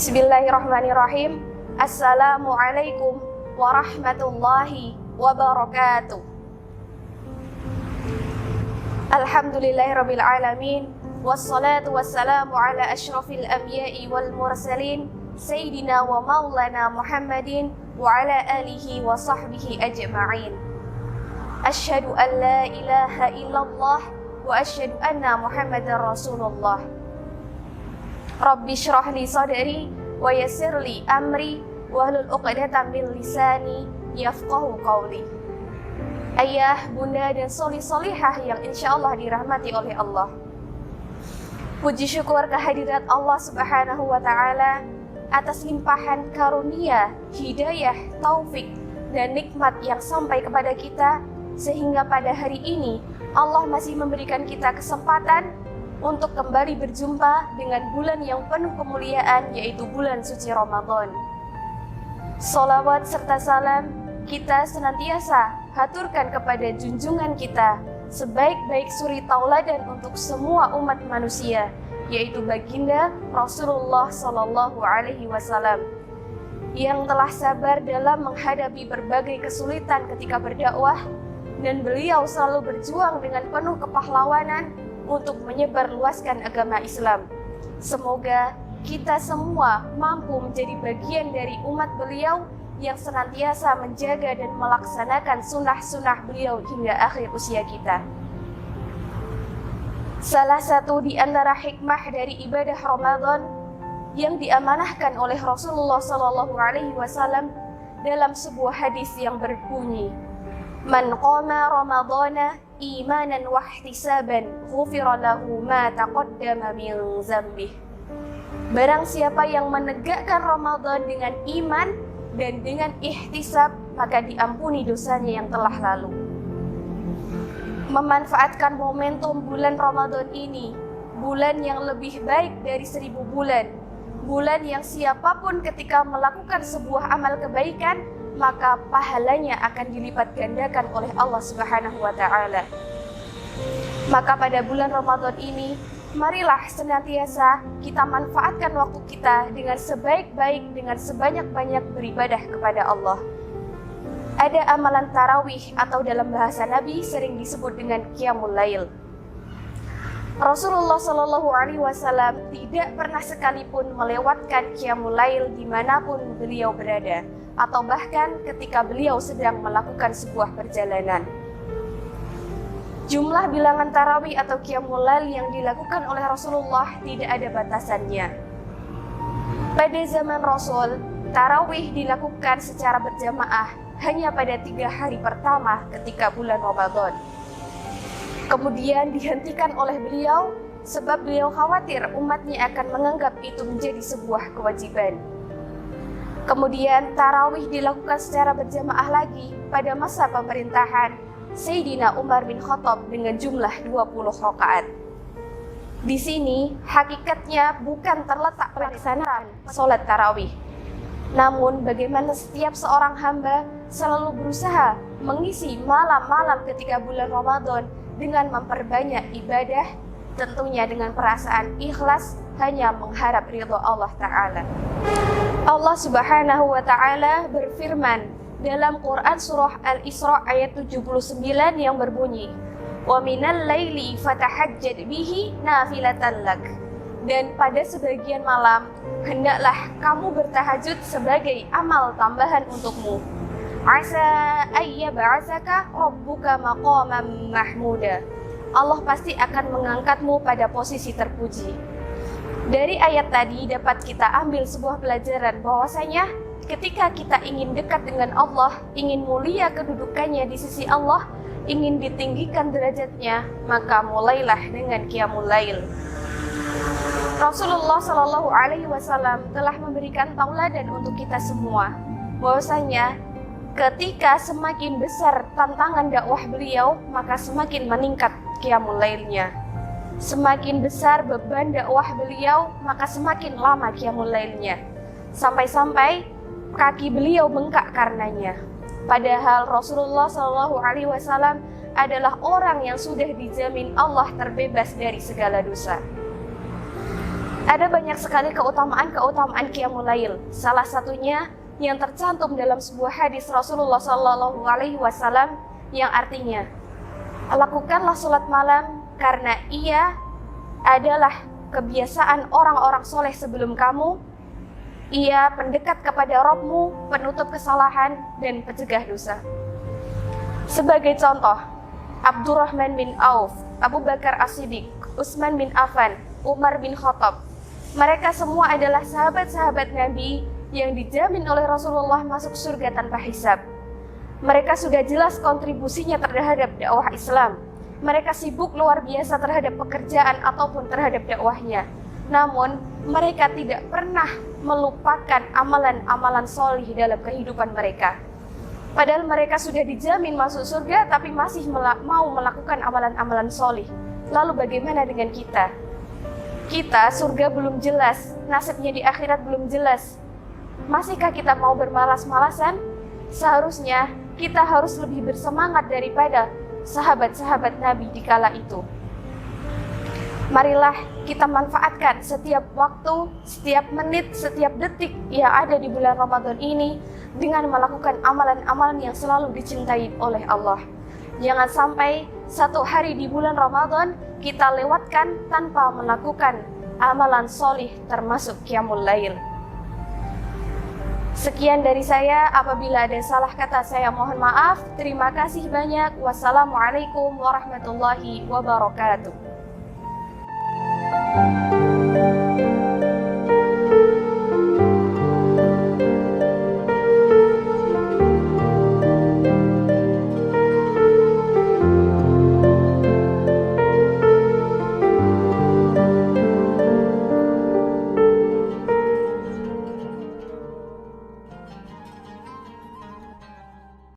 Bismillahirrahmanirrahim. Assalamualaikum warahmatullahi wabarakatuh. Alhamdulillahirabbil alamin, wassalatu wassalamu ala asyrafil anbiya'i wal mursalin sayyidina wa maulana Muhammadin wa ala alihi wa sahbihi ajma'in. Asyhadu an la ilaha illallah wa asyhadu anna Muhammadar Rasulullah. Rabbi syrah li sadri wa yassir li amri wahlul 'uqdatam min lisani yafqahu qawli. Ayah, bunda, dan solih-solihah yang insya Allah dirahmati oleh Allah. Puji syukur kehadirat Allah Subhanahu wa Ta'ala atas limpahan karunia, hidayah, taufik, dan nikmat yang sampai kepada kita, sehingga pada hari ini Allah masih memberikan kita kesempatan untuk kembali berjumpa dengan bulan yang penuh kemuliaan, yaitu bulan suci Ramadan. Sholawat serta salam kita senantiasa haturkan kepada junjungan kita, sebaik-baik suri tauladan untuk semua umat manusia, yaitu baginda Rasulullah Sallallahu Alaihi Wasallam, yang telah sabar dalam menghadapi berbagai kesulitan ketika berdakwah, dan beliau selalu berjuang dengan penuh kepahlawanan untuk menyebarluaskan agama Islam. Semoga kita semua mampu menjadi bagian dari umat beliau yang senantiasa menjaga dan melaksanakan sunnah-sunnah beliau hingga akhir usia kita. Salah satu di antara hikmah dari ibadah Ramadan yang diamanahkan oleh Rasulullah SAW dalam sebuah hadis yang berbunyi, "Man qama Ramadana imanan wahtisaban ghufira lahu ma taqaddama min dzambih." Barang siapa yang menegakkan Ramadan dengan iman dan dengan ihtisab, maka diampuni dosanya yang telah lalu. Memanfaatkan momentum bulan Ramadan ini, bulan yang lebih baik dari 1000 bulan, bulan yang siapapun ketika melakukan sebuah amal kebaikan, maka pahalanya akan dilipat gandakan oleh Allah Subhanahu wa Ta'ala. Maka pada bulan Ramadan ini, marilah senantiasa kita manfaatkan waktu kita dengan sebaik-baik, dengan sebanyak-banyak beribadah kepada Allah. Ada amalan tarawih atau dalam bahasa Nabi sering disebut dengan qiyamul lail. Rasulullah Shallallahu Alaihi Wasallam tidak pernah sekalipun melewatkan qiyamul lail dimanapun beliau berada, atau bahkan ketika beliau sedang melakukan sebuah perjalanan. Jumlah bilangan tarawih atau qiyamul lail yang dilakukan oleh Rasulullah tidak ada batasannya. Pada zaman Rasul, tarawih dilakukan secara berjamaah hanya pada 3 hari pertama ketika bulan Ramadan. Kemudian dihentikan oleh beliau sebab beliau khawatir umatnya akan menganggap itu menjadi sebuah kewajiban. Kemudian tarawih dilakukan secara berjamaah lagi pada masa pemerintahan Sayyidina Umar bin Khattab dengan jumlah 20 rakaat. Di sini hakikatnya bukan terletak pelaksanaan sholat tarawih, namun bagaimana setiap seorang hamba selalu berusaha mengisi malam-malam ketika bulan Ramadan dengan memperbanyak ibadah, tentunya dengan perasaan ikhlas hanya mengharap ridha Allah Ta'ala. Allah Subhanahu wa Ta'ala berfirman dalam Quran surah Al-Isra ayat 79 yang berbunyi, "Wa minal laili fatahajjad bihi nafilatan lak." Dan pada sebagian malam hendaklah kamu bertahajud sebagai amal tambahan untukmu. Asa ayyab'atsaka rabbuka maqaman mahmuda. Allah pasti akan mengangkatmu pada posisi terpuji. Dari ayat tadi dapat kita ambil sebuah pelajaran bahwasanya ketika kita ingin dekat dengan Allah, ingin mulia kedudukannya di sisi Allah, ingin ditinggikan derajatnya, maka mulailah dengan qiyamul lail. Rasulullah Shallallahu Alaihi Wasallam telah memberikan tauladan untuk kita semua, bahwasanya ketika semakin besar tantangan dakwah beliau, maka semakin meningkat qiyamul lailnya. Semakin besar beban dakwah beliau, maka semakin lama qiyamul lailnya. Sampai-sampai kaki beliau bengkak karenanya. Padahal Rasulullah Shallallahu Alaihi Wasallam adalah orang yang sudah dijamin Allah terbebas dari segala dosa. Ada banyak sekali keutamaan Qiyamul Lail. Salah satunya yang tercantum dalam sebuah hadis Rasulullah SAW yang artinya, lakukanlah sholat malam karena ia adalah kebiasaan orang-orang soleh sebelum kamu. Ia pendekat kepada Rabb-mu, penutup kesalahan dan pencegah dosa. Sebagai contoh, Abdurrahman bin Auf, Abu Bakar As-Siddiq, Utsman bin Affan, Umar bin Khattab. Mereka semua adalah sahabat-sahabat Nabi yang dijamin oleh Rasulullah masuk surga tanpa hisab. Mereka sudah jelas kontribusinya terhadap dakwah Islam. Mereka sibuk luar biasa terhadap pekerjaan ataupun terhadap dakwahnya. Namun, mereka tidak pernah melupakan amalan-amalan solih dalam kehidupan mereka. Padahal mereka sudah dijamin masuk surga, tapi masih mau melakukan amalan-amalan solih. Lalu bagaimana dengan kita? Kita surga belum jelas, nasibnya di akhirat belum jelas. Masihkah kita mau bermalas-malasan? Seharusnya kita harus lebih bersemangat daripada sahabat-sahabat Nabi di kala itu. Marilah kita manfaatkan setiap waktu, setiap menit, setiap detik yang ada di bulan Ramadan ini dengan melakukan amalan-amalan yang selalu dicintai oleh Allah. Jangan sampai satu hari di bulan Ramadan kita lewatkan tanpa melakukan amalan solih termasuk Qiyamul Lail. Sekian dari saya, apabila ada salah kata saya mohon maaf. Terima kasih banyak. Wassalamualaikum warahmatullahi wabarakatuh.